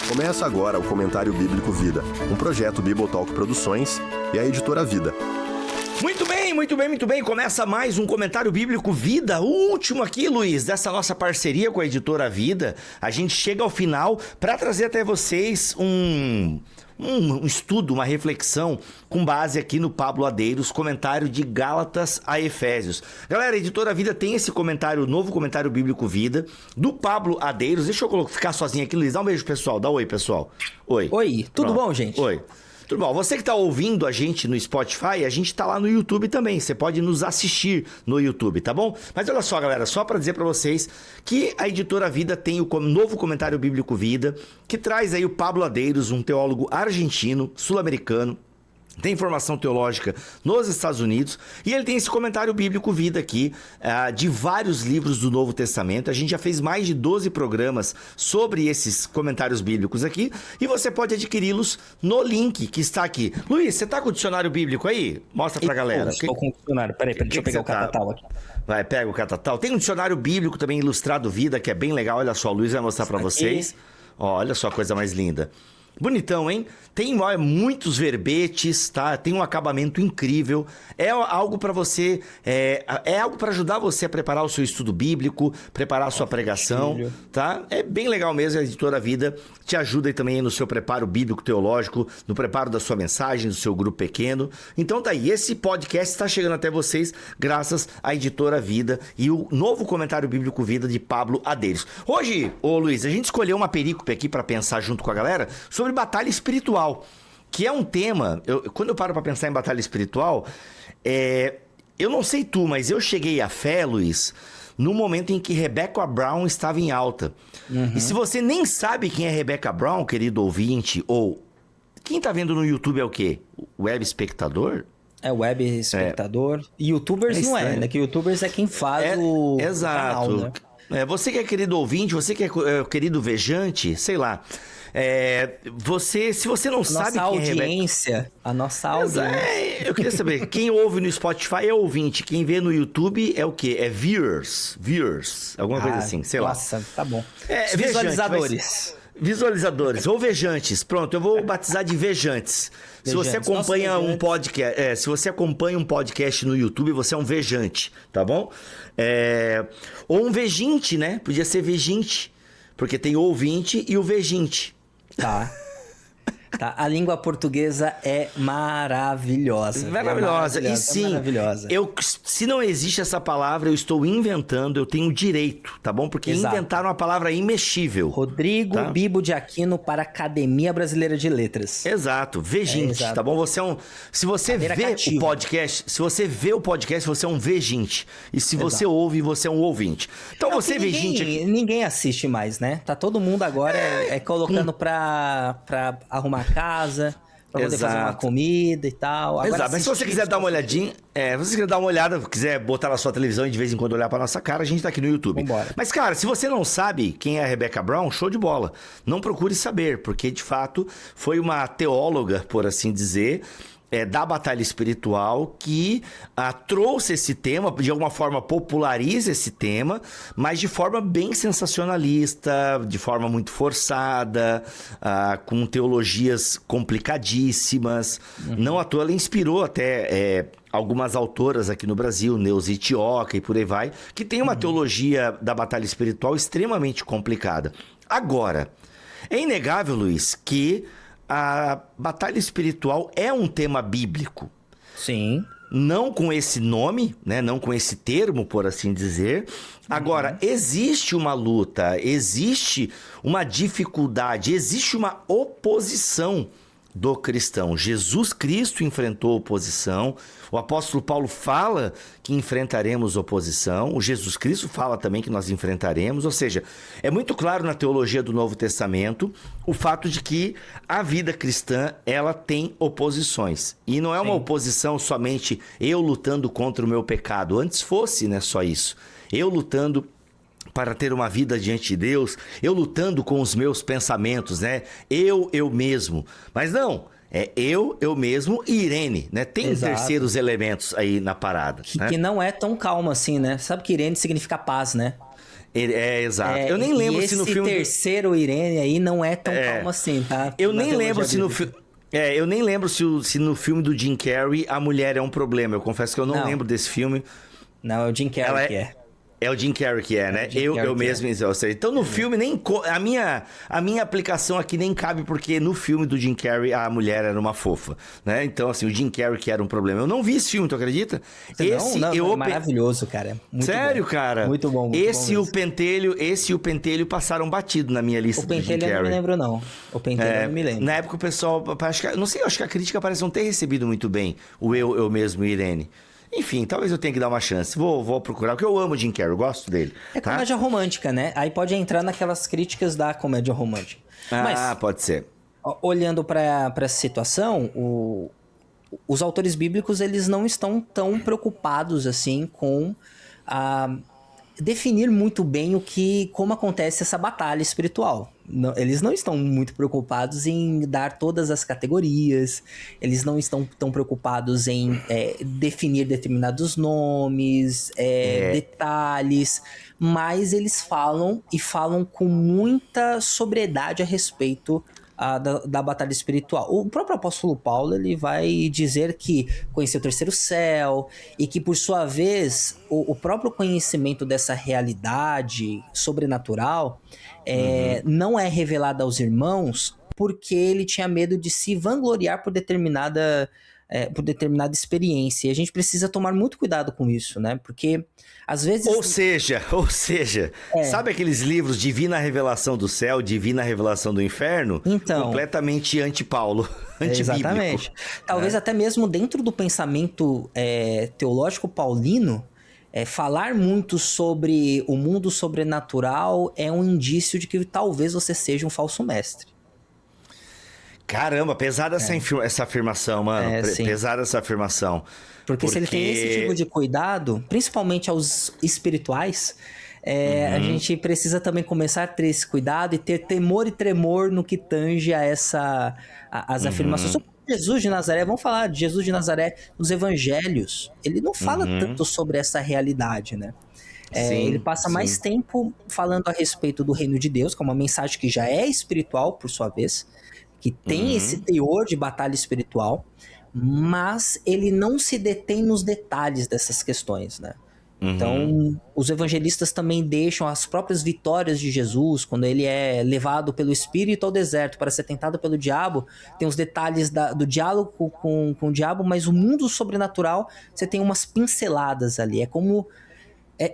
Começa agora o Comentário Bíblico Vida, um projeto Bibotalk Produções e a Editora Vida. Muito bem, muito bem, muito bem. Começa mais um Comentário Bíblico Vida, o último aqui, Luiz, dessa nossa parceria com a Editora Vida. A gente chega ao final para trazer até vocês um estudo, uma reflexão com base aqui no Pablo Adeiros, comentário de Gálatas a Efésios. Galera, a Editora Vida tem esse comentário, novo Comentário Bíblico Vida, do Pablo Adeiros. Deixa eu ficar sozinho aqui, Luiz. Dá um beijo, pessoal. Dá um oi, pessoal. Oi. Oi, tudo Pronto. bom, gente? Oi. Tudo bom? Você que está ouvindo a gente no Spotify, a gente está lá no YouTube também. Você pode nos assistir no YouTube, tá bom? Mas olha só, galera, só para dizer para vocês que a Editora Vida tem o novo Comentário Bíblico Vida, que traz aí o Pablo Adeiros, um teólogo argentino, sul-americano, tem formação teológica nos Estados Unidos, e ele tem esse comentário bíblico vida aqui, de vários livros do Novo Testamento. A gente já fez mais de 12 programas sobre esses comentários bíblicos aqui, e você pode adquiri-los no link que está aqui. Luiz, você tá com o dicionário bíblico aí? Mostra pra galera. Estou com o dicionário, peraí, deixa eu pegar o catatal aqui. Vai, pega o catatal. Tem um dicionário bíblico também ilustrado vida, que é bem legal. Olha só, o Luiz vai mostrar pra vocês. Ó, olha só a coisa mais linda. Bonitão, hein? Tem muitos verbetes, tá? Tem um acabamento incrível. É algo para você, é algo para ajudar você a preparar o seu estudo bíblico, preparar a sua pregação, tá? É bem legal mesmo. A Editora Vida te ajuda aí também no seu preparo bíblico teológico, no preparo da sua mensagem, do seu grupo pequeno. Então tá aí, esse podcast está chegando até vocês graças à Editora Vida e o novo Comentário Bíblico Vida de Pablo Adeiros. Hoje, ô Luiz, a gente escolheu uma perícope aqui para pensar junto com a galera sobre batalha espiritual, que é um tema, quando eu paro para pensar em batalha espiritual, eu não sei tu, mas eu cheguei à fé, Luiz, no momento em que Rebecca Brown estava em alta. E se você nem sabe quem é Rebecca Brown, querido ouvinte, ou quem tá vendo no YouTube é o quê? Web espectador? É web espectador. Youtubers não é, né? Que Youtubers é quem faz o exato. canal, né? Você que é querido ouvinte, você que é querido vejante, sei lá. Se você não sabe quem é a nossa audiência. Eu queria saber, quem ouve no Spotify é ouvinte, quem vê no YouTube é o quê? É viewers, alguma coisa assim, sei lá. Nossa, tá bom. Visualizadores. Visualizadores ou vejantes. Pronto, eu vou batizar de vejantes. Se você acompanha um podcast, se você acompanha um podcast no YouTube, você é um vejante, tá bom? Ou um vejinte, né? Podia ser vejinte, porque tem o ouvinte e o vejinte. Tá. A língua portuguesa é maravilhosa. Maravilhosa. E sim, maravilhosa. Se não existe essa palavra, eu estou inventando, eu tenho direito, tá bom? Porque inventaram a palavra imexível. Rodrigo Bibo de Aquino para a Academia Brasileira de Letras. Exato, vejinte, tá bom? Se você vê o podcast, você é um vejinte. E se você ouve, você é um ouvinte. Então você vejinte... Ninguém assiste mais, né? Tá todo mundo agora colocando pra arrumar casa, pra poder fazer uma comida e tal. Agora, exato, mas se você quiser dar uma olhadinha, se você quiser dar uma olhada, quiser botar na sua televisão e de vez em quando olhar pra nossa cara, a gente tá aqui no YouTube. Vambora. Mas, cara, se você não sabe quem é a Rebecca Brown, show de bola. Não procure saber, porque, de fato, foi uma teóloga, por assim dizer, da batalha espiritual que trouxe esse tema, de alguma forma populariza esse tema, mas de forma bem sensacionalista, de forma muito forçada, com teologias complicadíssimas. Não à toa ela inspirou até algumas autoras aqui no Brasil, Neuza Itioca e por aí vai, que tem uma teologia da batalha espiritual extremamente complicada. Agora, é inegável, Luiz, que a batalha espiritual é um tema bíblico. Sim. Não com esse nome, né? Não com esse termo, por assim dizer. Agora, existe uma luta, existe uma dificuldade, existe uma oposição do cristão. Jesus Cristo enfrentou oposição. O apóstolo Paulo fala que enfrentaremos oposição. O Jesus Cristo fala também que nós enfrentaremos. Ou seja, é muito claro na teologia do Novo Testamento o fato de que a vida cristã, ela tem oposições. E não é uma oposição somente eu lutando contra o meu pecado. Antes fosse, né, só isso. Eu lutando para ter uma vida diante de Deus, eu lutando com os meus pensamentos, né? Eu mesmo. Mas não, eu mesmo e Irene, né? Tem terceiros elementos aí na parada. Que não é tão calmo assim, né? Sabe que Irene significa paz, né? Exato. Eu nem lembro se no filme... esse terceiro Irene aí não é tão calmo assim, tá? Eu nem lembro se no filme... eu nem lembro se no filme do Jim Carrey a mulher é um problema. Eu confesso que eu não lembro desse filme. Não, é o Jim Carrey que é. É o Jim Carrey que é, né? Eu mesmo. Ou seja, então no filme, nem a minha aplicação aqui nem cabe, porque no filme do Jim Carrey a mulher era uma fofa, né? Então, assim, o Jim Carrey que era um problema. Eu não vi esse filme, tu acredita? É maravilhoso, cara. Muito Sério, bom. Cara? Muito bom. Esse e o Pentelho passaram batido na minha lista do Jim Carrey. O Pentelho eu não me lembro, não. O Pentelho eu não me lembro. Na época o pessoal, acho que a crítica parece não ter recebido muito bem o Eu Mesmo, Irene. Enfim, talvez eu tenha que dar uma chance. Vou procurar, porque eu amo o Jim Carrey, eu gosto dele. É comédia romântica, né? Aí pode entrar naquelas críticas da comédia romântica. Mas, pode ser. Olhando para essa situação, os autores bíblicos, eles não estão tão preocupados assim com definir muito bem como acontece essa batalha espiritual. Eles não estão muito preocupados em dar todas as categorias, eles não estão tão preocupados em definir determinados nomes, detalhes, mas eles falam com muita sobriedade a respeito da batalha espiritual. O próprio apóstolo Paulo, ele vai dizer que conheceu o terceiro céu e que, por sua vez, o próprio conhecimento dessa realidade sobrenatural não é revelado aos irmãos porque ele tinha medo de se vangloriar por determinada experiência. E a gente precisa tomar muito cuidado com isso, né? Porque, às vezes... Ou seja, sabe aqueles livros Divina Revelação do Céu, Divina Revelação do Inferno? Então... Completamente anti-Paulo, antibíblico. Exatamente. Talvez até mesmo dentro do pensamento teológico paulino, falar muito sobre o mundo sobrenatural é um indício de que talvez você seja um falso mestre. Caramba, pesada essa afirmação, mano. Pesada essa afirmação. Porque se ele tem esse tipo de cuidado, principalmente aos espirituais, a gente precisa também começar a ter esse cuidado e ter temor e tremor no que tange a as afirmações. Sobre Jesus de Nazaré, vamos falar de Jesus de Nazaré nos evangelhos. Ele não fala tanto sobre essa realidade, né? Ele passa mais tempo falando a respeito do reino de Deus, que é uma mensagem que já é espiritual, por sua vez, que tem esse teor de batalha espiritual, mas ele não se detém nos detalhes dessas questões, né? Então, os evangelistas também deixam as próprias vitórias de Jesus, quando ele é levado pelo Espírito ao deserto para ser tentado pelo diabo, tem os detalhes do diálogo com o diabo, mas o mundo sobrenatural, você tem umas pinceladas ali, é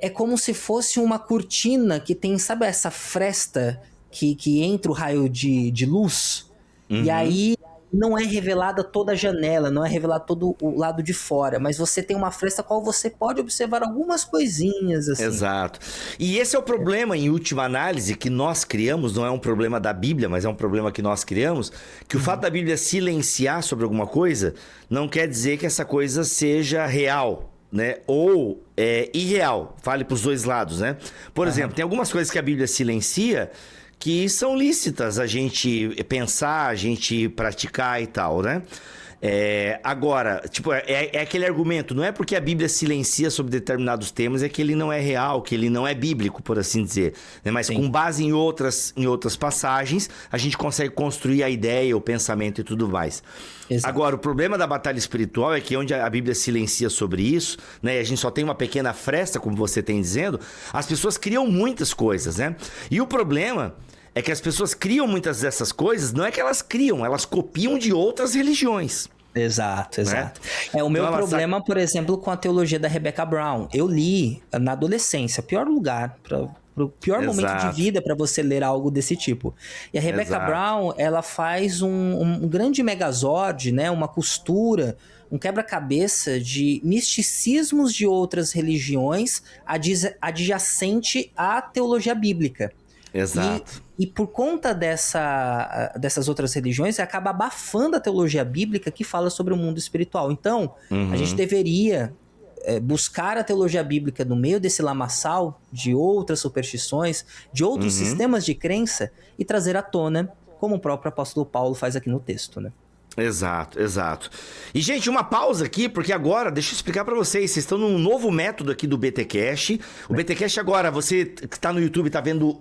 como se fosse uma cortina que tem, sabe essa fresta que entra o raio de luz? E aí não é revelada toda a janela, não é revelado todo o lado de fora, mas você tem uma fresta qual você pode observar algumas coisinhas assim. Exato. E esse é o problema, em última análise, que nós criamos, não é um problema da Bíblia, mas é um problema que nós criamos, que o fato da Bíblia silenciar sobre alguma coisa não quer dizer que essa coisa seja real, né? Ou irreal. Fale para os dois lados, né? Por exemplo, tem algumas coisas que a Bíblia silencia que são lícitas a gente pensar, a gente praticar e tal, né? Agora, tipo, é aquele argumento, não é porque a Bíblia silencia sobre determinados temas, é que ele não é real, que ele não é bíblico, por assim dizer, né? Mas com base em outras passagens, a gente consegue construir a ideia, o pensamento e tudo mais. Exato. Agora, o problema da batalha espiritual é que onde a Bíblia silencia sobre isso, né, e a gente só tem uma pequena fresta, como você tem dizendo, as pessoas criam muitas coisas, né? E o problema é que as pessoas criam muitas dessas coisas, não é que elas criam, elas copiam de outras religiões. Exato. O meu problema, por exemplo, com a teologia da Rebecca Brown. Eu li na adolescência, pior lugar, pro pior momento de vida para você ler algo desse tipo. E a Rebecca Brown, ela faz um grande megazord, né, uma costura, um quebra-cabeça de misticismos de outras religiões adjacente à teologia bíblica. Exato. E por conta dessas outras religiões, acaba abafando a teologia bíblica que fala sobre o mundo espiritual. Então, a gente deveria buscar a teologia bíblica no meio desse lamaçal de outras superstições, de outros sistemas de crença e trazer à tona, como o próprio apóstolo Paulo faz aqui no texto, né? Exato, exato. E, gente, uma pausa aqui, porque agora, deixa eu explicar pra vocês, vocês estão num novo método aqui do BTcast. O BTcast agora, você que tá no YouTube tá vendo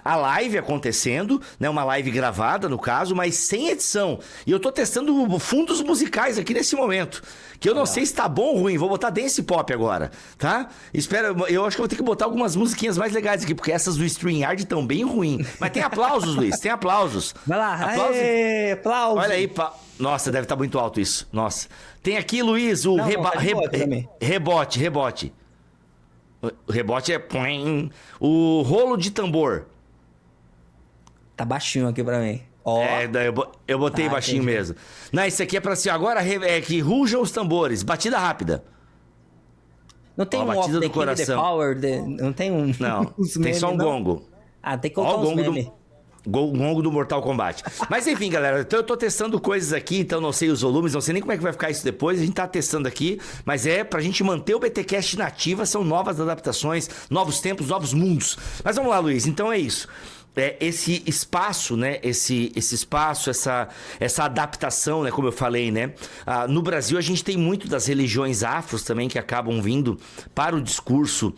a live acontecendo, né? Uma live gravada, no caso, mas sem edição. E eu tô testando fundos musicais aqui nesse momento, que eu não sei se tá bom ou ruim. Vou botar dance pop agora, tá? Espera, eu acho que eu vou ter que botar algumas musiquinhas mais legais aqui, porque essas do StreamYard estão bem ruins. Mas tem aplausos, Luiz, tem aplausos. Vai lá, aplausos. Olha aí, nossa, deve estar muito alto isso. Nossa. Tem aqui, Luiz, o rebote. O rebote é... O rolo de tambor. Tá baixinho aqui pra mim. Ó. Eu botei baixinho entendi. Mesmo. Não, isso aqui é pra assim, agora é que rujam os tambores. Batida rápida. Não tem batida do coração. Não tem um... Não, tem só um gongo. Ah, tem que colocar os memes. Gongo do Mortal Kombat. Mas enfim, galera, então eu tô testando coisas aqui, então não sei os volumes, não sei nem como é que vai ficar isso depois, a gente tá testando aqui, mas é pra gente manter o BTcast nativa, são novas adaptações, novos tempos, novos mundos. Mas vamos lá, Luiz, então é isso. Esse espaço, né? Esse espaço, essa adaptação, né? Como eu falei, né? No Brasil, a gente tem muito das religiões afros também que acabam vindo para o discurso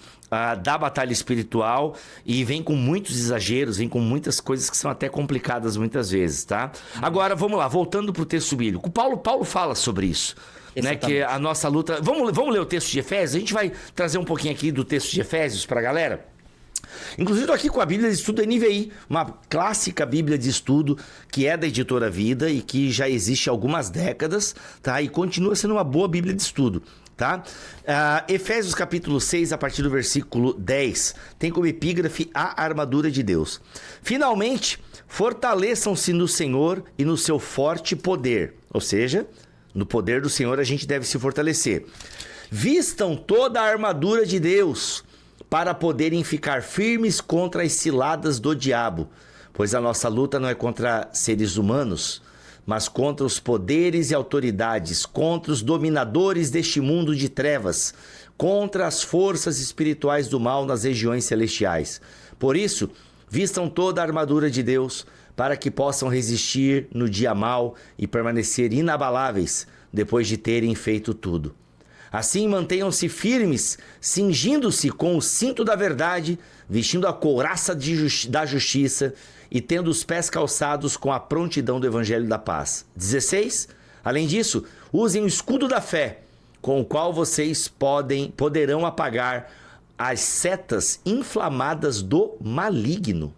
da batalha espiritual e vem com muitos exageros, vem com muitas coisas que são até complicadas muitas vezes, tá? Agora, vamos lá, voltando para o texto bíblico. Paulo fala sobre isso. Né, que a nossa luta... Vamos ler o texto de Efésios? A gente vai trazer um pouquinho aqui do texto de Efésios para a galera. Inclusive, estou aqui com a Bíblia de Estudo NVI, uma clássica Bíblia de Estudo que é da Editora Vida e que já existe há algumas décadas, tá? E continua sendo uma boa Bíblia de Estudo, tá? Efésios capítulo 6, a partir do versículo 10, tem como epígrafe a armadura de Deus. Finalmente, fortaleçam-se no Senhor e no seu forte poder, ou seja, no poder do Senhor a gente deve se fortalecer. Vistam toda a armadura de Deus, para poderem ficar firmes contra as ciladas do diabo, pois a nossa luta não é contra seres humanos, mas contra os poderes e autoridades, contra os dominadores deste mundo de trevas, contra as forças espirituais do mal nas regiões celestiais. Por isso, vistam toda a armadura de Deus, para que possam resistir no dia mau e permanecer inabaláveis, depois de terem feito tudo. Assim, mantenham-se firmes, cingindo-se com o cinto da verdade, vestindo a couraça da justiça e tendo os pés calçados com a prontidão do evangelho da paz. 16. Além disso, usem o escudo da fé, com o qual vocês poderão apagar as setas inflamadas do maligno.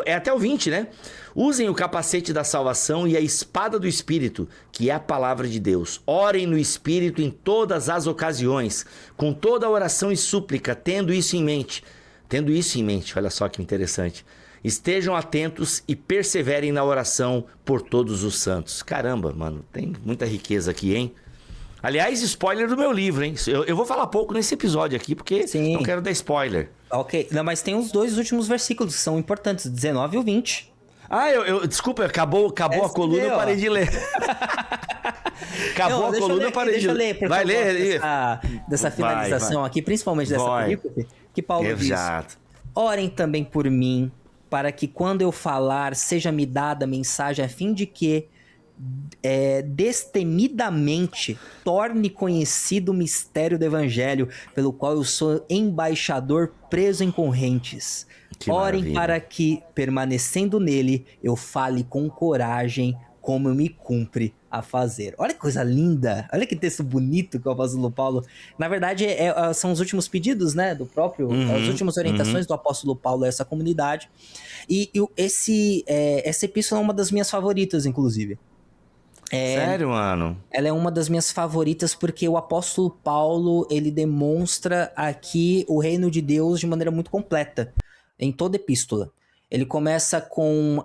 É até o 20, né? Usem o capacete da salvação e a espada do Espírito, que é a palavra de Deus. Orem no Espírito em todas as ocasiões, com toda oração e súplica, tendo isso em mente, olha só que interessante. Estejam atentos e perseverem na oração por todos os santos. Caramba, mano, tem muita riqueza aqui, hein? Aliás, spoiler do meu livro, hein? Eu vou falar pouco nesse episódio aqui, porque não quero dar spoiler. Ok, não, mas tem os dois últimos versículos que são importantes, 19 e o 20. Desculpa, acabou a coluna, eu parei de ler. A coluna, eu parei de ler. Deixa eu ler, porque vai ler dessa finalização aqui, principalmente dessa perícope, que Paulo diz: orem também por mim, para que quando eu falar, seja-me dada a mensagem, a fim de que destemidamente torne conhecido o mistério do evangelho, pelo qual eu sou embaixador preso em correntes. Orem para que, permanecendo nele, eu fale com coragem como eu me cumpre a fazer. Olha que coisa linda, olha que texto bonito que o apóstolo Paulo... Na verdade, são os últimos pedidos, né, do próprio... as últimas orientações do apóstolo Paulo a essa comunidade. E essa epístola é uma das minhas favoritas, inclusive. Sério, mano? Ela é uma das minhas favoritas porque o apóstolo Paulo, ele demonstra aqui o reino de Deus de maneira muito completa, em toda epístola. Ele começa com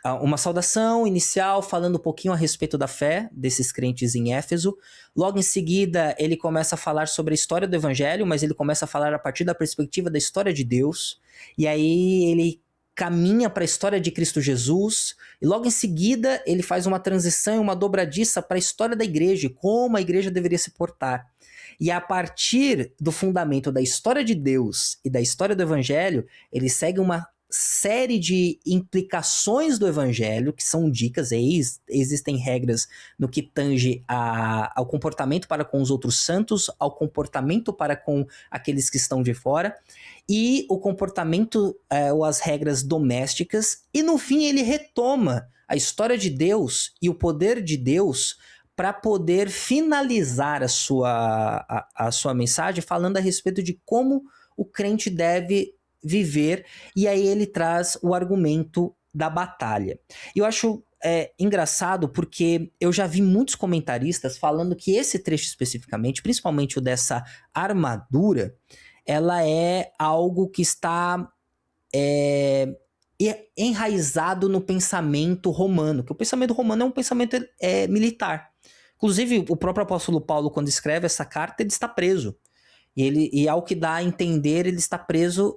uma saudação inicial, falando um pouquinho a respeito da fé desses crentes em Éfeso. Logo em seguida, ele começa a falar sobre a história do evangelho, mas ele começa a falar a partir da perspectiva da história de Deus. E aí ele caminha para a história de Cristo Jesus, e logo em seguida ele faz uma transição e uma dobradiça para a história da igreja, como a igreja deveria se portar. E a partir do fundamento da história de Deus e da história do evangelho, ele segue uma série de implicações do evangelho, que são dicas, existem regras no que tange ao comportamento para com os outros santos, ao comportamento para com aqueles que estão de fora, e o comportamento ou as regras domésticas, e no fim ele retoma a história de Deus e o poder de Deus para poder finalizar a sua mensagem falando a respeito de como o crente deve viver, e aí ele traz o argumento da batalha. E eu acho engraçado porque eu já vi muitos comentaristas falando que esse trecho especificamente, principalmente o dessa armadura, ela é algo que está enraizado no pensamento romano, que o pensamento romano é um pensamento militar. Inclusive, o próprio apóstolo Paulo, quando escreve essa carta, ele está preso. E ao que dá a entender, ele está preso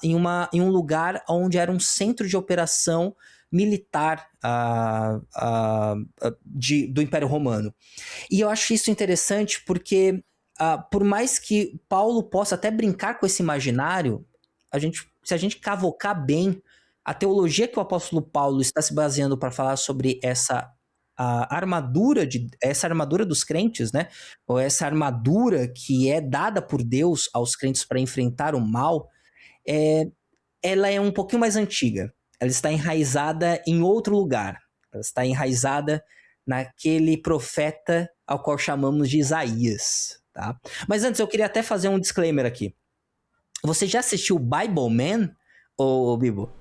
em um lugar onde era um centro de operação militar do Império Romano. E eu acho isso interessante porque, por mais que Paulo possa até brincar com esse imaginário, se a gente cavocar bem a teologia que o apóstolo Paulo está se baseando para falar sobre essa armadura dos crentes, né? Ou essa armadura que é dada por Deus aos crentes para enfrentar o mal, ela é um pouquinho mais antiga. Ela está enraizada em outro lugar. Ela está enraizada naquele profeta ao qual chamamos de Isaías, tá? Mas antes eu queria até fazer um disclaimer aqui. Você já assistiu Bible Man, ô Bibo?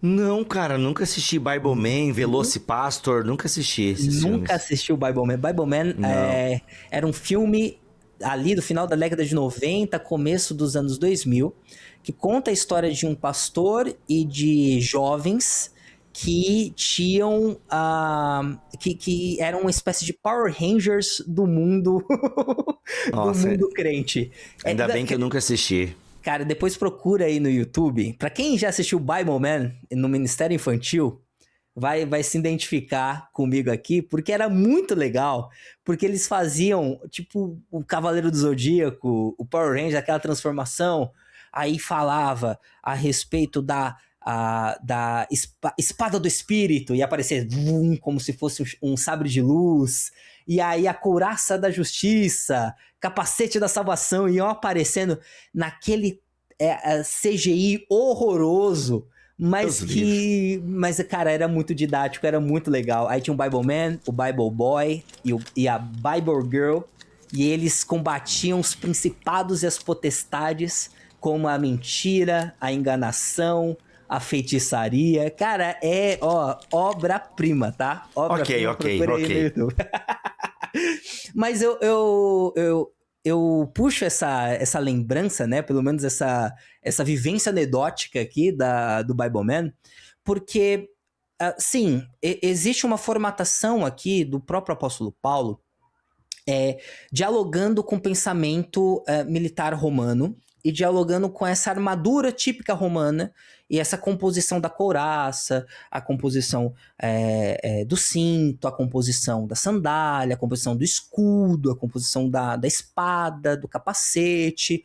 Não, cara, nunca assisti Bible Man, Velocipastor, nunca assisti esses filmes. Nunca assistiu Bible Man. Bible Man era um filme ali do final da década de 90, começo dos anos 2000, que conta a história de um pastor e de jovens que tinham que eram uma espécie de Power Rangers do mundo Nossa, do mundo crente. Ainda bem que eu nunca assisti. Cara, depois procura aí no YouTube. Pra quem já assistiu Bible Man no Ministério Infantil, vai se identificar comigo aqui, porque era muito legal, porque eles faziam, tipo, o Cavaleiro do Zodíaco, o Power Ranger, aquela transformação, aí falava a respeito da espada do espírito, e aparecia como se fosse um sabre de luz, e aí a couraça da justiça, capacete da salvação, iam aparecendo naquele CGI horroroso, mas cara, era muito didático, era muito legal. Aí tinha o Bible Man, o Bible Boy e a Bible Girl, e eles combatiam os principados e as potestades, como a mentira, a enganação, a feitiçaria. Cara, obra-prima, tá? Ok. Mas eu puxo essa lembrança, né? Pelo menos essa vivência anedótica aqui do Bible Man, porque, sim, existe uma formatação aqui do próprio apóstolo Paulo dialogando com o pensamento militar romano e dialogando com essa armadura típica romana e essa composição da couraça, a composição do cinto, a composição da sandália, a composição do escudo, a composição da espada, do capacete.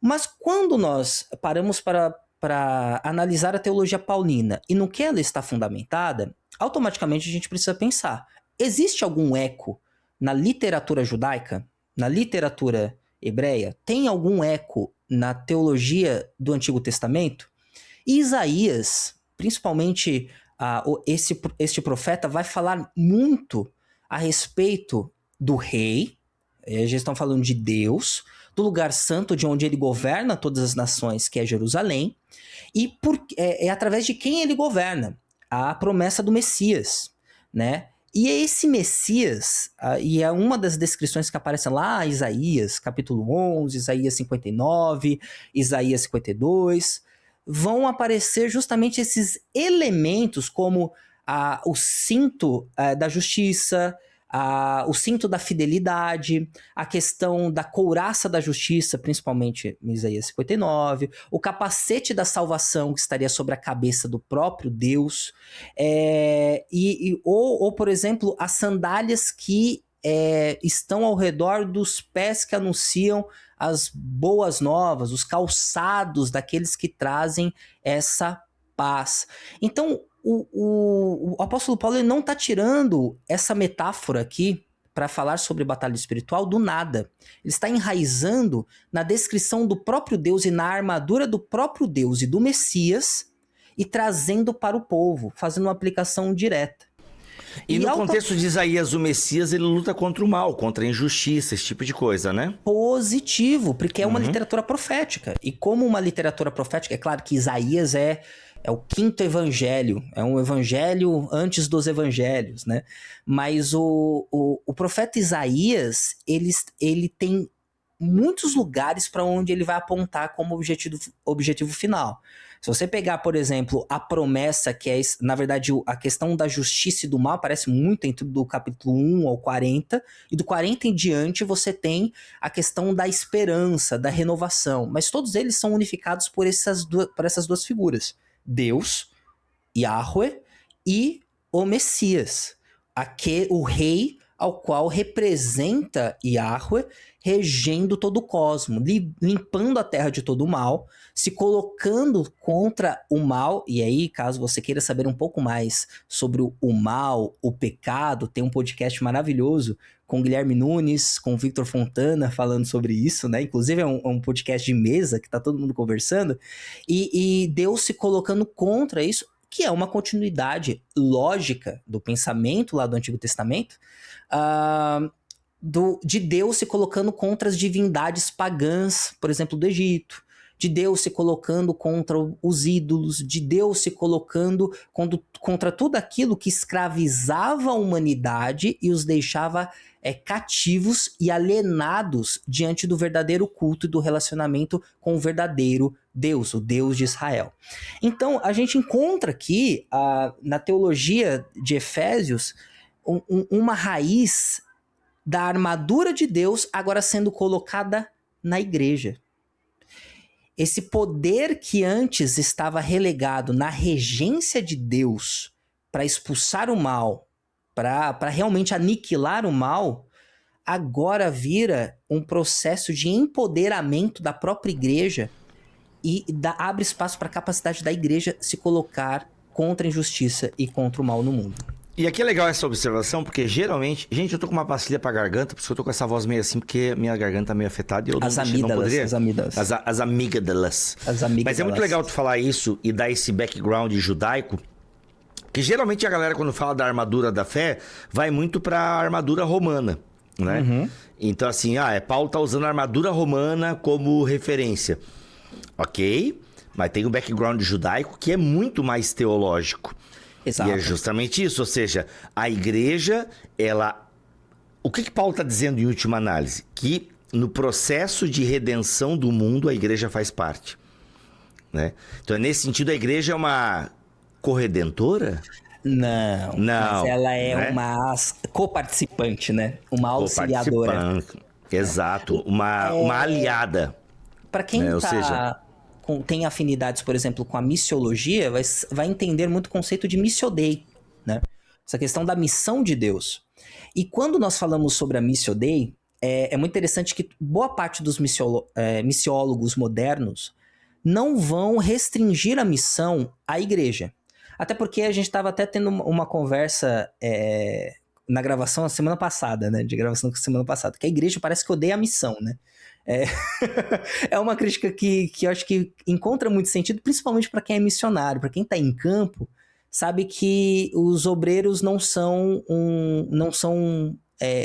Mas quando nós paramos para analisar a teologia paulina e no que ela está fundamentada, automaticamente a gente precisa pensar, existe algum eco na literatura judaica, na literatura hebreia? Tem algum eco na teologia do Antigo Testamento? E Isaías, principalmente este profeta, vai falar muito a respeito do rei, já estão falando de Deus, do lugar santo de onde ele governa todas as nações, que é Jerusalém, e através de quem ele governa, a promessa do Messias, né? E esse Messias, e é uma das descrições que aparecem lá, Isaías capítulo 11, Isaías 59, Isaías 52, vão aparecer justamente esses elementos como o cinto da justiça, o cinto da fidelidade, a questão da couraça da justiça, principalmente em Isaías 59, o capacete da salvação que estaria sobre a cabeça do próprio Deus, ou, por exemplo, as sandálias que estão ao redor dos pés que anunciam as boas novas, os calçados daqueles que trazem essa paz. Então, o apóstolo Paulo ele não está tirando essa metáfora aqui para falar sobre batalha espiritual do nada. Ele está enraizando na descrição do próprio Deus e na armadura do próprio Deus e do Messias e trazendo para o povo, fazendo uma aplicação direta. E no contexto de Isaías, o Messias, ele luta contra o mal, contra a injustiça, esse tipo de coisa, né? Positivo, porque é uma literatura profética. E como uma literatura profética, é claro que Isaías é o quinto evangelho, é um evangelho antes dos evangelhos, né? Mas o profeta Isaías, ele tem muitos lugares para onde ele vai apontar como objetivo final. Se você pegar, por exemplo, a promessa, que é, na verdade, a questão da justiça e do mal, aparece muito dentro do capítulo 1 ao 40, e do 40 em diante você tem a questão da esperança, da renovação, mas todos eles são unificados por essas duas figuras, Deus, Yahweh, e o Messias, o rei ao qual representa Yahweh, regendo todo o cosmo, limpando a terra de todo o mal, se colocando contra o mal. E aí, caso você queira saber um pouco mais sobre o mal, o pecado, tem um podcast maravilhoso com Guilherme Nunes, com Victor Fontana, falando sobre isso, né? Inclusive é um podcast de mesa, que tá todo mundo conversando, e Deus se colocando contra isso, que é uma continuidade lógica do pensamento lá do Antigo Testamento, de Deus se colocando contra as divindades pagãs, por exemplo, do Egito, de Deus se colocando contra os ídolos, de Deus se colocando contra tudo aquilo que escravizava a humanidade e os deixava cativos e alienados diante do verdadeiro culto e do relacionamento com o verdadeiro Deus, o Deus de Israel. Então, a gente encontra aqui, na teologia de Efésios, uma raiz da armadura de Deus agora sendo colocada na igreja. Esse poder que antes estava relegado na regência de Deus para expulsar o mal, para realmente aniquilar o mal, agora vira um processo de empoderamento da própria igreja e abre espaço para a capacidade da igreja se colocar contra a injustiça e contra o mal no mundo. E aqui é legal essa observação, porque geralmente... Gente, eu tô com uma pastilha pra garganta, por isso que eu tô com essa voz meio assim, porque minha garganta tá meio afetada e eu não poderia... As amígdalas. Mas é muito legal tu falar isso e dar esse background judaico, que geralmente a galera, quando fala da armadura da fé, vai muito pra armadura romana, né? Uhum. Então, assim, Paulo tá usando a armadura romana como referência. Ok, mas tem um background judaico que é muito mais teológico. Exato. E é justamente isso, ou seja, a igreja, o que Paulo está dizendo em última análise? Que no processo de redenção do mundo, a igreja faz parte, né? Então, nesse sentido, a igreja é uma corredentora? Não, mas ela é uma coparticipante, né? Uma auxiliadora. Exato, uma aliada. Para quem tem afinidades, por exemplo, com a missiologia, vai entender muito o conceito de missio Dei, né? Essa questão da missão de Deus. E quando nós falamos sobre a missio Dei, é muito interessante que boa parte dos missiólogos modernos não vão restringir a missão à igreja. Até porque a gente estava até tendo uma conversa na gravação da semana passada, né? De gravação da semana passada, que a igreja parece que odeia a missão, né? É uma crítica que eu acho que encontra muito sentido, principalmente para quem é missionário, para quem está em campo, sabe que os obreiros não são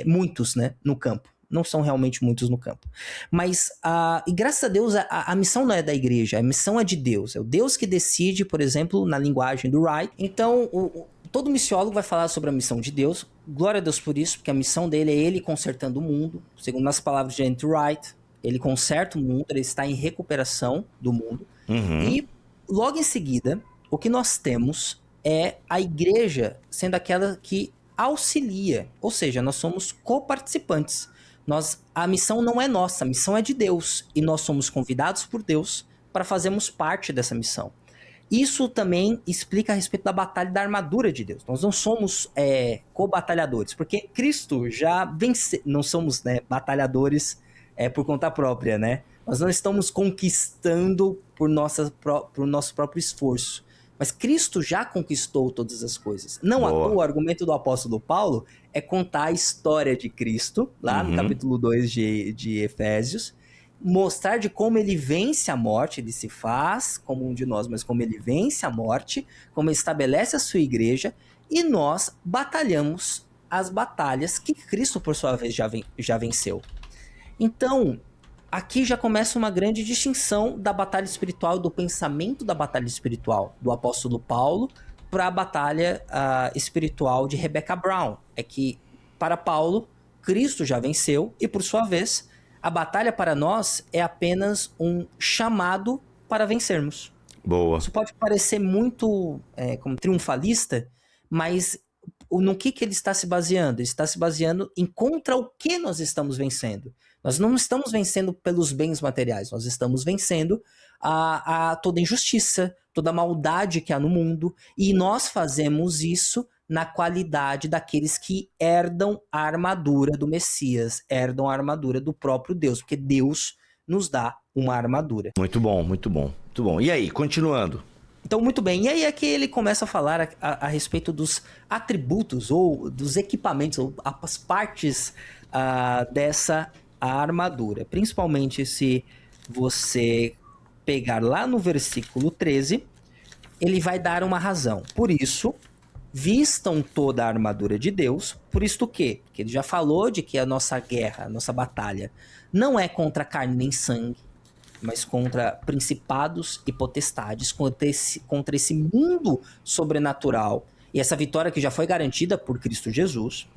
muitos, né, no campo. Não são realmente muitos no campo. Mas, e graças a Deus, a missão não é da igreja, a missão é de Deus. É o Deus que decide, por exemplo, na linguagem do Wright. Então, todo missiólogo vai falar sobre a missão de Deus. Glória a Deus por isso, porque a missão dele é ele consertando o mundo. Segundo as palavras de Andrew Wright, ele conserta o mundo, ele está em recuperação do mundo. Uhum. E, logo em seguida, o que nós temos é a igreja sendo aquela que auxilia. Ou seja, nós somos coparticipantes. A missão não é nossa, a missão é de Deus. E nós somos convidados por Deus para fazermos parte dessa missão. Isso também explica a respeito da batalha da armadura de Deus. Nós não somos co-batalhadores, porque Cristo já vence. Não somos batalhadores por conta própria, né? Nós não estamos conquistando por nosso próprio esforço. Mas Cristo já conquistou todas as coisas. Não à toa, o argumento do apóstolo Paulo é contar a história de Cristo, lá no capítulo 2 de Efésios, mostrar de como ele vence a morte, ele se faz como um de nós, mas como ele vence a morte, como ele estabelece a sua igreja, e nós batalhamos as batalhas que Cristo, por sua vez, já venceu. Então, aqui já começa uma grande distinção da batalha espiritual, do pensamento da batalha espiritual do apóstolo Paulo para a batalha espiritual de Rebecca Brown. É que, para Paulo, Cristo já venceu e, por sua vez, a batalha para nós é apenas um chamado para vencermos. Boa. Isso pode parecer muito como triunfalista, mas no que ele está se baseando? Ele está se baseando em contra o que nós estamos vencendo. Nós não estamos vencendo pelos bens materiais, nós estamos vencendo a toda injustiça, toda maldade que há no mundo, e nós fazemos isso na qualidade daqueles que herdam a armadura do Messias, herdam a armadura do próprio Deus, porque Deus nos dá uma armadura. Muito bom, muito bom, muito bom. E aí, continuando? Então, muito bem. E aí é que ele começa a falar a respeito dos atributos ou dos equipamentos, ou as partes dessa armadura. Principalmente se você pegar lá no versículo 13, ele vai dar uma razão. Por isso, vistam toda a armadura de Deus. Por isto o quê? Porque ele já falou de que a nossa guerra, a nossa batalha, não é contra carne nem sangue, mas contra principados e potestades, contra esse mundo sobrenatural. E essa vitória que já foi garantida por Cristo Jesus.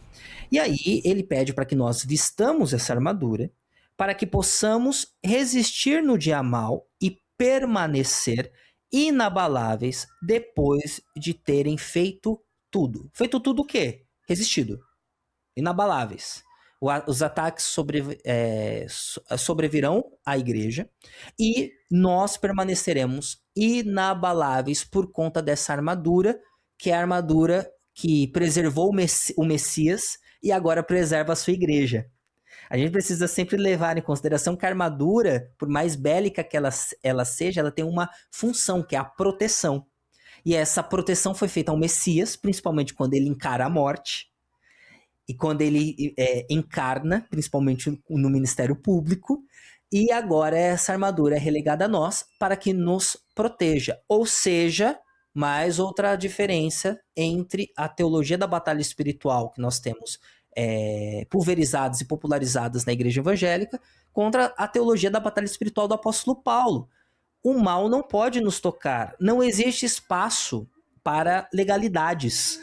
E aí ele pede para que nós vistamos essa armadura, para que possamos resistir no dia mau e permanecer inabaláveis depois de terem feito tudo. Feito tudo o quê? Resistido. Inabaláveis. Os ataques sobrevirão à igreja e nós permaneceremos inabaláveis por conta dessa armadura, que é a armadura que preservou o Messias e agora preserva a sua igreja. A gente precisa sempre levar em consideração que a armadura, por mais bélica que ela seja, ela tem uma função, que é a proteção. E essa proteção foi feita ao Messias, principalmente quando ele encara a morte, e quando ele encarna, principalmente no ministério público, e agora essa armadura é relegada a nós para que nos proteja. Ou seja, mais outra diferença entre a teologia da batalha espiritual que nós temos pulverizadas e popularizadas na igreja evangélica, contra a teologia da batalha espiritual do apóstolo Paulo. O mal não pode nos tocar, não existe espaço para legalidades.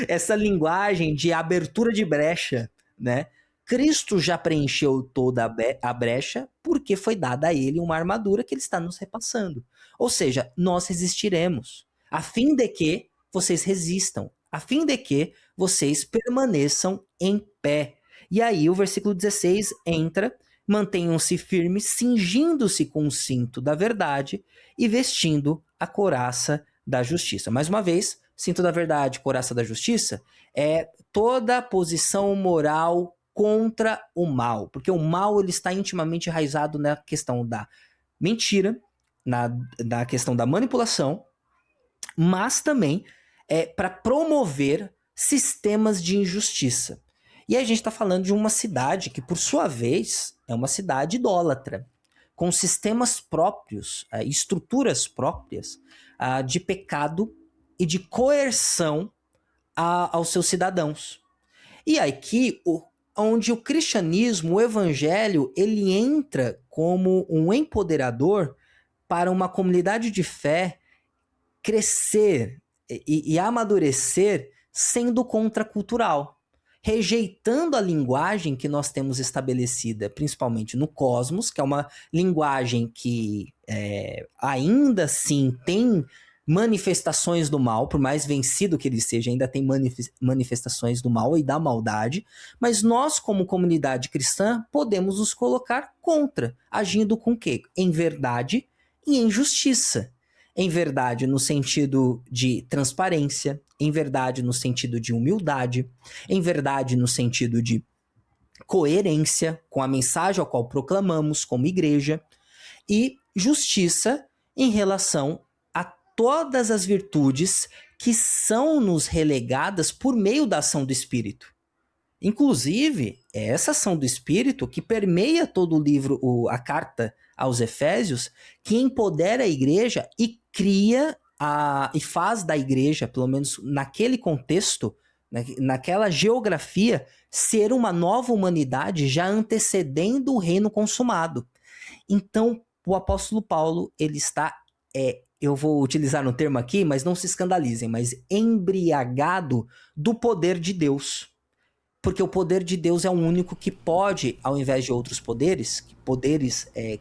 Essa linguagem de abertura de brecha, né? Cristo já preencheu toda a brecha porque foi dada a ele uma armadura que ele está nos repassando. Ou seja, nós resistiremos, a fim de que vocês resistam, a fim de que vocês permaneçam em pé. E aí o versículo 16 entra: mantenham-se firmes, cingindo-se com o cinto da verdade e vestindo a couraça da justiça. Mais uma vez, cinto da verdade, couraça da justiça, é toda a posição moral contra o mal, porque o mal ele está intimamente enraizado na questão da mentira, na questão da manipulação, mas também para promover sistemas de injustiça. E a gente está falando de uma cidade que, por sua vez, é uma cidade idólatra, com sistemas próprios, estruturas próprias de pecado e de coerção aos seus cidadãos. E aqui, onde o cristianismo, o evangelho, ele entra como um empoderador para uma comunidade de fé crescer e amadurecer sendo contracultural, rejeitando a linguagem que nós temos estabelecida, principalmente no cosmos, que é uma linguagem que ainda assim tem manifestações do mal, por mais vencido que ele seja, ainda tem manifestações do mal e da maldade, mas nós, como comunidade cristã, podemos nos colocar contra, agindo com o quê? Em verdade e em justiça. Em verdade no sentido de transparência, em verdade no sentido de humildade, em verdade no sentido de coerência com a mensagem ao qual proclamamos como igreja, e justiça em relação a todas as virtudes que são nos relegadas por meio da ação do Espírito. Inclusive, é essa ação do Espírito que permeia todo o livro, a carta aos Efésios, que empodera a igreja e cria e faz da igreja, pelo menos naquele contexto, naquela geografia, ser uma nova humanidade já antecedendo o reino consumado. Então, o apóstolo Paulo, ele está, eu vou utilizar um termo aqui, mas não se escandalizem, mas embriagado do poder de Deus. Porque o poder de Deus é o único que pode, ao invés de outros poderes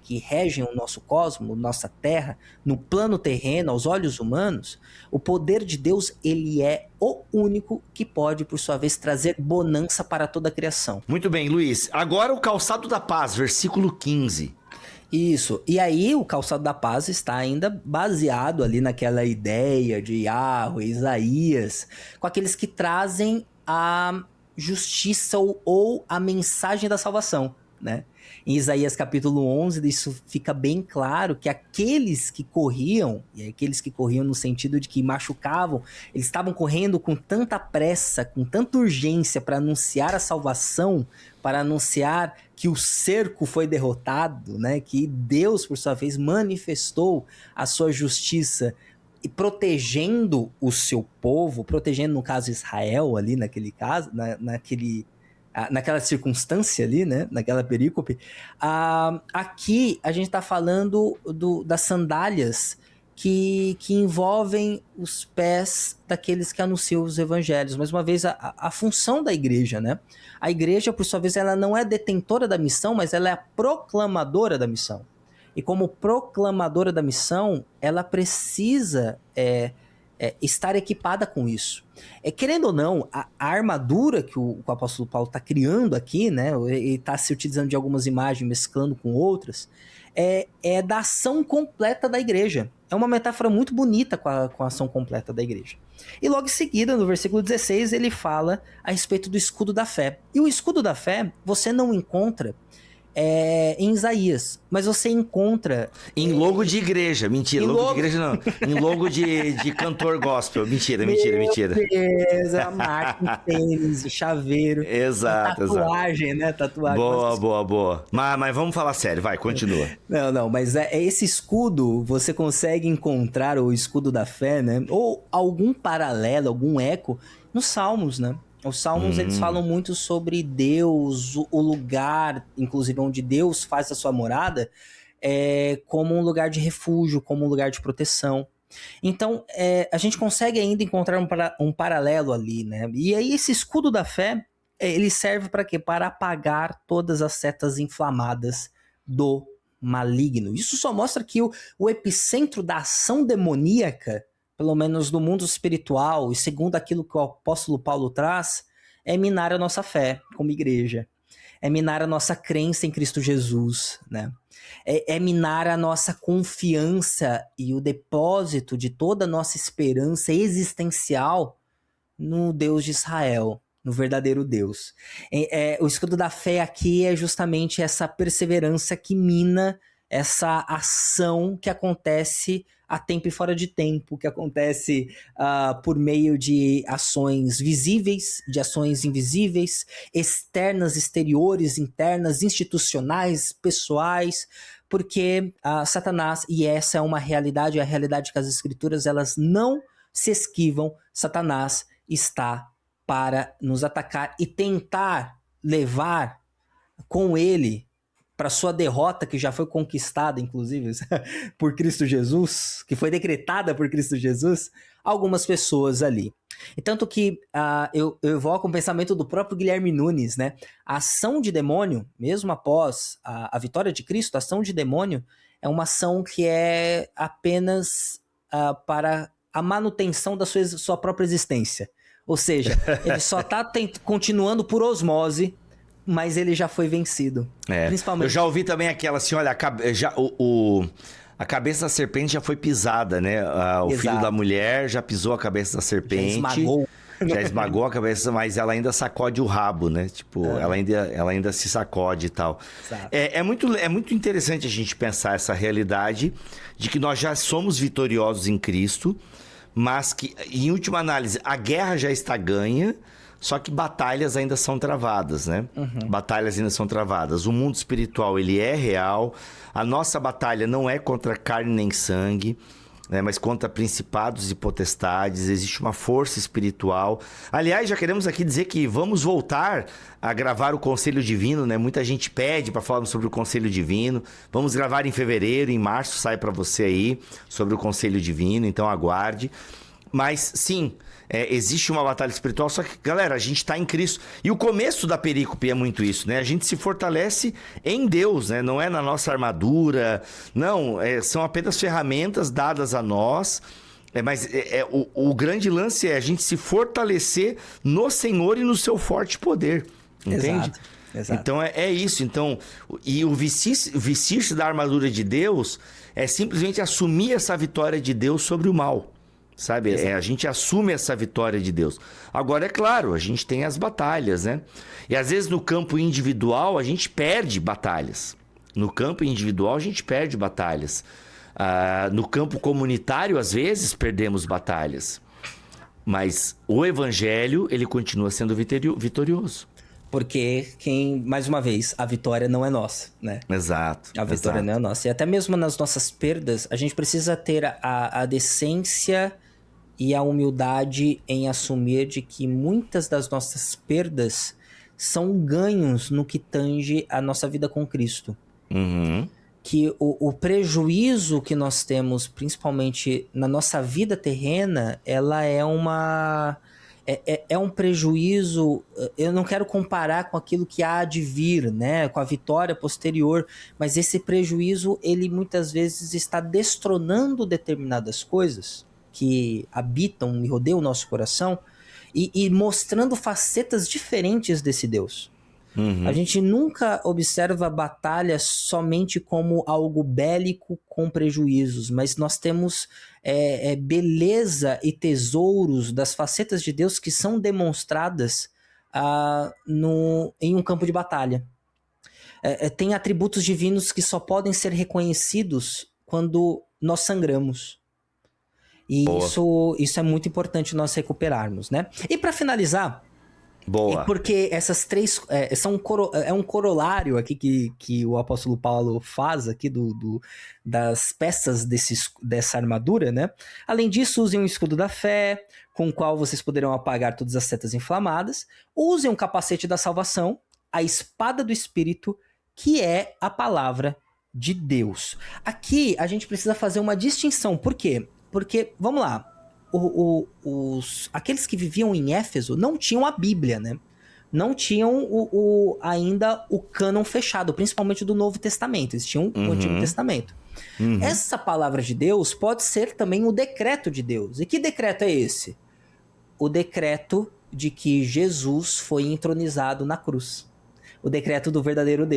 que regem o nosso cosmos, nossa terra, no plano terreno, aos olhos humanos, o poder de Deus, ele é o único que pode, por sua vez, trazer bonança para toda a criação. Muito bem, Luiz. Agora o calçado da paz, versículo 15. Isso. E aí o calçado da paz está ainda baseado ali naquela ideia de Yahweh, Isaías, com aqueles que trazem a justiça ou a mensagem da salvação, né? Em Isaías capítulo 11, isso fica bem claro que aqueles que corriam, e aqueles que corriam no sentido de que machucavam, eles estavam correndo com tanta pressa, com tanta urgência para anunciar a salvação, para anunciar que o cerco foi derrotado, né? Que Deus, por sua vez, manifestou a sua justiça e protegendo o seu povo, protegendo, no caso, Israel ali naquele caso, naquela circunstância ali, né, naquela perícope. Aqui a gente está falando das sandálias que envolvem os pés daqueles que anunciam os evangelhos. Mais uma vez, a função da igreja, né? A igreja, por sua vez, ela não é detentora da missão, mas ela é a proclamadora da missão. E como proclamadora da missão, ela precisa estar equipada com isso. Querendo ou não, a armadura que o apóstolo Paulo está criando aqui, né, e está se utilizando de algumas imagens, mesclando com outras, é da ação completa da igreja. É uma metáfora muito bonita com a ação completa da igreja. E logo em seguida, no versículo 16, ele fala a respeito do escudo da fé. E o escudo da fé, você não encontra em Isaías, mas você encontra em logo de igreja. Mentira, logo de igreja não. Em logo de cantor gospel. Mentira. Meu Deus, a marca, tênis, chaveiro. Exato, tatuagem, né? Tatuagem. Boa. Mas vamos falar sério, vai, continua. Não, mas esse escudo, você consegue encontrar o escudo da fé, né? Ou algum paralelo, algum eco nos Salmos, né? Os Salmos, eles falam muito sobre Deus, o lugar, inclusive, onde Deus faz a sua morada, como um lugar de refúgio, como um lugar de proteção. Então, a gente consegue ainda encontrar um paralelo ali, né? E aí, esse escudo da fé, ele serve para quê? Para apagar todas as setas inflamadas do maligno. Isso só mostra que o epicentro da ação demoníaca, pelo menos no mundo espiritual, e segundo aquilo que o apóstolo Paulo traz, é minar a nossa fé como igreja. É minar a nossa crença em Cristo Jesus, né? É minar a nossa confiança e o depósito de toda a nossa esperança existencial no Deus de Israel, no verdadeiro Deus. O escudo da fé aqui é justamente essa perseverança que mina essa ação que acontece a tempo e fora de tempo, que acontece por meio de ações visíveis, de ações invisíveis, externas, exteriores, internas, institucionais, pessoais, porque Satanás, e essa é uma realidade, a realidade que as escrituras elas não se esquivam, Satanás está para nos atacar e tentar levar com ele para sua derrota, que já foi conquistada, inclusive, por Cristo Jesus, que foi decretada por Cristo Jesus, algumas pessoas ali. E tanto que eu evoco um pensamento do próprio Guilherme Nunes, né? A ação de demônio, mesmo após a vitória de Cristo, a ação de demônio é uma ação que é apenas para a manutenção da sua própria existência. Ou seja, ele só está continuando por osmose, mas ele já foi vencido. Principalmente... Eu já ouvi também aquela assim, olha, a cabeça da serpente já foi pisada, né? O filho da mulher já pisou a cabeça da serpente. Já esmagou. Já esmagou a cabeça, mas ela ainda sacode o rabo, né? Tipo, ela ainda se sacode e tal. É muito interessante a gente pensar essa realidade de que nós já somos vitoriosos em Cristo, mas que, em última análise, a guerra já está ganha, só que batalhas ainda são travadas, né? Batalhas ainda são travadas. O mundo espiritual, ele é real. A nossa batalha não é contra carne nem sangue, né, mas contra principados e potestades. Existe uma força espiritual. Aliás, já queremos aqui dizer que vamos voltar a gravar o Conselho Divino, né? Muita gente pede para falarmos sobre o Conselho Divino. Vamos gravar em fevereiro, em março sai para você aí sobre o Conselho Divino, então aguarde. Mas sim, existe uma batalha espiritual, só que, galera, a gente está em Cristo. E o começo da perícope é muito isso, né? A gente se fortalece em Deus, né? Não é na nossa armadura, não, são apenas ferramentas dadas a nós. Mas o grande lance é a gente se fortalecer no Senhor e no seu forte poder, entende? Exato. Então é isso. Então, e o vestir-se da armadura de Deus é simplesmente assumir essa vitória de Deus sobre o mal. Sabe? A gente assume essa vitória de Deus. Agora, é claro, a gente tem as batalhas, né? E às vezes no campo individual a gente perde batalhas. No campo individual a gente perde batalhas. No campo comunitário, às vezes, perdemos batalhas. Mas o evangelho, ele continua sendo vitorioso. Porque, mais uma vez, a vitória não é nossa, né? Exato. A vitória não é nossa. E até mesmo nas nossas perdas, a gente precisa ter a decência e a humildade em assumir de que muitas das nossas perdas são ganhos no que tange a nossa vida com Cristo. Que o prejuízo que nós temos, principalmente na nossa vida terrena, ela é um prejuízo. Eu não quero comparar com aquilo que há de vir, né, com a vitória posterior, mas esse prejuízo, ele muitas vezes está destronando determinadas coisas que habitam e rodeiam o nosso coração e mostrando facetas diferentes desse Deus. A gente nunca observa a batalha somente como algo bélico com prejuízos, mas nós temos beleza e tesouros das facetas de Deus que são demonstradas em um campo de batalha. Tem atributos divinos que só podem ser reconhecidos quando nós sangramos. E isso é muito importante nós recuperarmos, né? E para finalizar... Boa. Porque essas três... é um corolário aqui que o apóstolo Paulo faz aqui das peças dessa armadura, né? Além disso, usem um escudo da fé, com o qual vocês poderão apagar todas as setas inflamadas. Usem um capacete da salvação, a espada do Espírito, que é a palavra de Deus. Aqui, a gente precisa fazer uma distinção. Por quê? Porque, vamos lá, aqueles que viviam em Éfeso não tinham a Bíblia, né? Não tinham ainda o cânon fechado, principalmente do Novo Testamento. Eles tinham o Antigo Testamento. Essa palavra de Deus pode ser também o decreto de Deus. E que decreto é esse? O decreto de que Jesus foi entronizado na cruz. O decreto do verdadeiro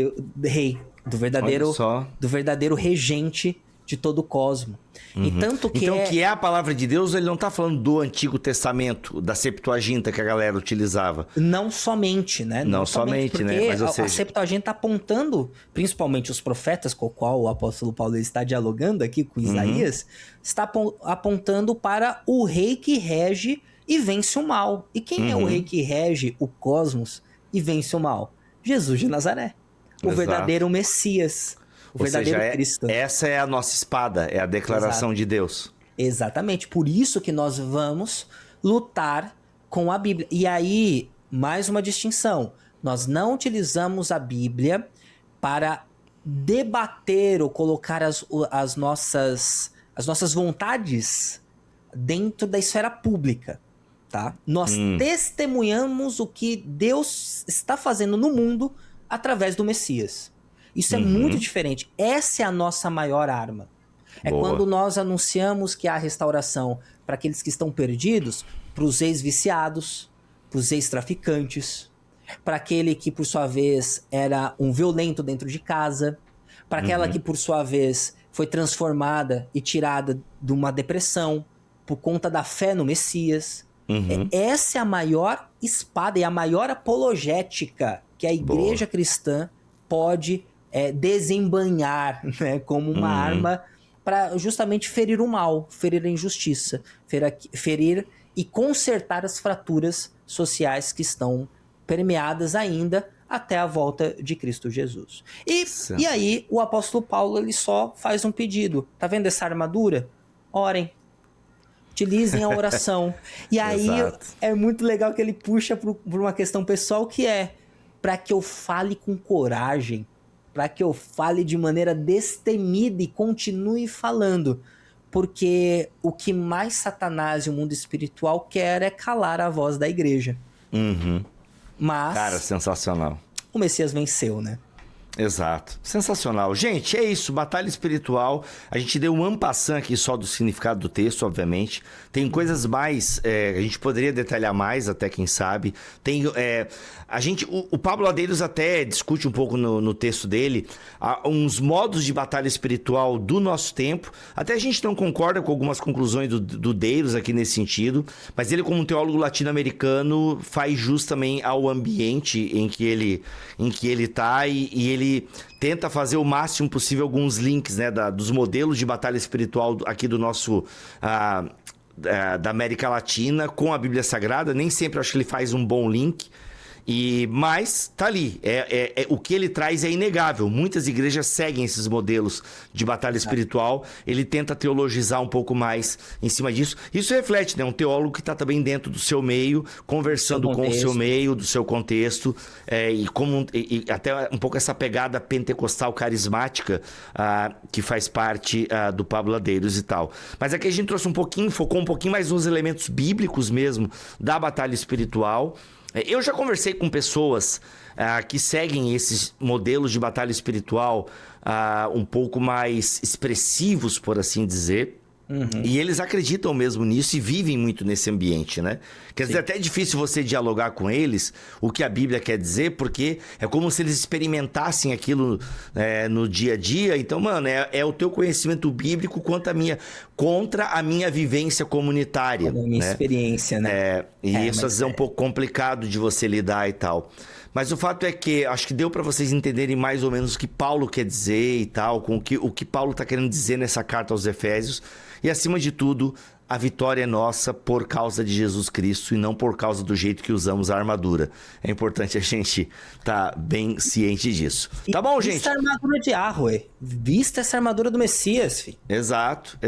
rei, do verdadeiro regente de todo o cosmo. E tanto que que é a palavra de Deus, ele não está falando do Antigo Testamento, da Septuaginta que a galera utilizava. Não somente, né? Não somente, né? Mas, a Septuaginta apontando, principalmente os profetas com o qual o apóstolo Paulo está dialogando aqui com Isaías, está apontando para o rei que rege e vence o mal. E quem é o rei que rege o cosmos e vence o mal? Jesus de Nazaré. O verdadeiro Messias. O verdadeiro Cristo. Essa é a nossa espada, é a declaração de Deus. Exatamente. Por isso que nós vamos lutar com a Bíblia. E aí, mais uma distinção. Nós não utilizamos a Bíblia para debater ou colocar as nossas vontades dentro da esfera pública. Tá? Nós testemunhamos o que Deus está fazendo no mundo através do Messias. Isso é muito diferente. Essa é a nossa maior arma. É quando nós anunciamos que há restauração para aqueles que estão perdidos, para os ex-viciados, para os ex-traficantes, para aquele que, por sua vez, era um violento dentro de casa, para aquela que, por sua vez, foi transformada e tirada de uma depressão por conta da fé no Messias. Essa é a maior espada e a maior apologética que a igreja cristã pode desembanhar, né, como uma arma para justamente ferir o mal, ferir a injustiça, ferir e consertar as fraturas sociais que estão permeadas ainda até a volta de Cristo Jesus. E aí o apóstolo Paulo ele só faz um pedido. Tá vendo essa armadura? Orem. Utilizem a oração. E aí é muito legal que ele puxa por uma questão pessoal que é para que eu fale com coragem, para que eu fale de maneira destemida e continue falando. Porque o que mais Satanás e o mundo espiritual quer é calar a voz da igreja. Mas... Cara, sensacional. O Messias venceu, né? Exato. Sensacional. Gente, é isso. Batalha espiritual. A gente deu um ampassã aqui só do significado do texto, obviamente. Tem coisas mais... a gente poderia detalhar mais, até quem sabe. Tem... o Pablo Adeiros até discute um pouco no texto dele uns modos de batalha espiritual do nosso tempo. Até a gente não concorda com algumas conclusões do Deiros aqui nesse sentido, mas ele, como um teólogo latino-americano, faz jus também ao ambiente em que ele tá e ele tenta fazer o máximo possível alguns links, né, dos modelos de batalha espiritual aqui do nosso... da América Latina com a Bíblia Sagrada. Nem sempre eu acho que ele faz um bom link. Mas tá ali, o que ele traz é inegável. Muitas igrejas seguem esses modelos de batalha espiritual. Ele tenta teologizar um pouco mais em cima disso. Isso reflete, né? Um teólogo que está também dentro do seu meio, conversando com o seu meio, do seu contexto, e até um pouco essa pegada pentecostal carismática que faz parte do Pablo Adeiros e tal. Mas aqui a gente trouxe focou um pouquinho mais nos elementos bíblicos mesmo da batalha espiritual. Eu já conversei com pessoas que seguem esses modelos de batalha espiritual um pouco mais expressivos, por assim dizer. E eles acreditam mesmo nisso e vivem muito nesse ambiente, né? Quer dizer, até é difícil você dialogar com eles o que a Bíblia quer dizer, porque é como se eles experimentassem aquilo no dia a dia. Então, mano, é o teu conhecimento bíblico contra a minha vivência comunitária. A minha experiência, né? Isso às vezes é um pouco complicado de você lidar e tal. Mas o fato é que acho que deu para vocês entenderem mais ou menos o que Paulo quer dizer e tal, com o que Paulo está querendo dizer nessa carta aos Efésios. E, acima de tudo, a vitória é nossa por causa de Jesus Cristo e não por causa do jeito que usamos a armadura. É importante a gente estar bem ciente disso. Tá bom, gente? Vista a armadura de Yahweh. Vista essa armadura do Messias, filho. Exato.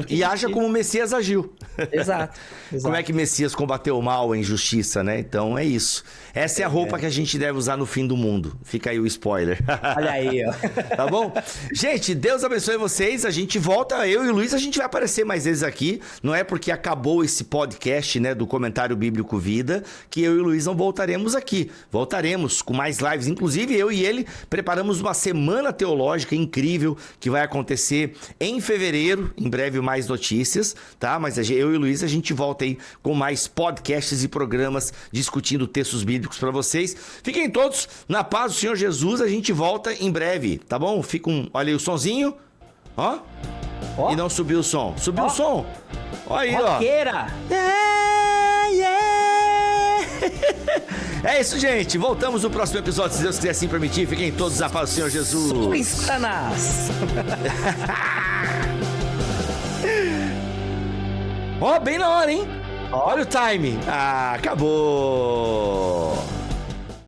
E haja como o Messias agiu. Exato. Como é que Messias combateu o mal, a injustiça, né? Então é isso. Essa é a roupa que a gente deve usar no fim do mundo. Fica aí o spoiler. Olha aí, ó. Tá bom? Gente, Deus abençoe vocês. A gente volta, eu e o Luiz, a gente vai aparecer mais vezes aqui. Não é porque acabou esse podcast, né, do Comentário Bíblico Vida, que eu e o Luiz não voltaremos aqui. Voltaremos com mais lives. Inclusive, eu e ele preparamos uma semana teológica incrível que vai acontecer em fevereiro. Em breve, mais notícias, tá? Mas eu e o Luiz, a gente volta aí com mais podcasts e programas discutindo textos bíblicos para vocês. Fiquem todos na paz do Senhor Jesus. A gente volta em breve, tá bom? Olha aí o sonzinho. Ó. E não subiu o som. Subiu o som. Olha aí, roqueira. É isso, gente. Voltamos no próximo episódio, se Deus quiser assim permitir. Fiquem todos na paz do Senhor Jesus. Satanás. Ó, bem na hora, hein? Olha o time. Acabou.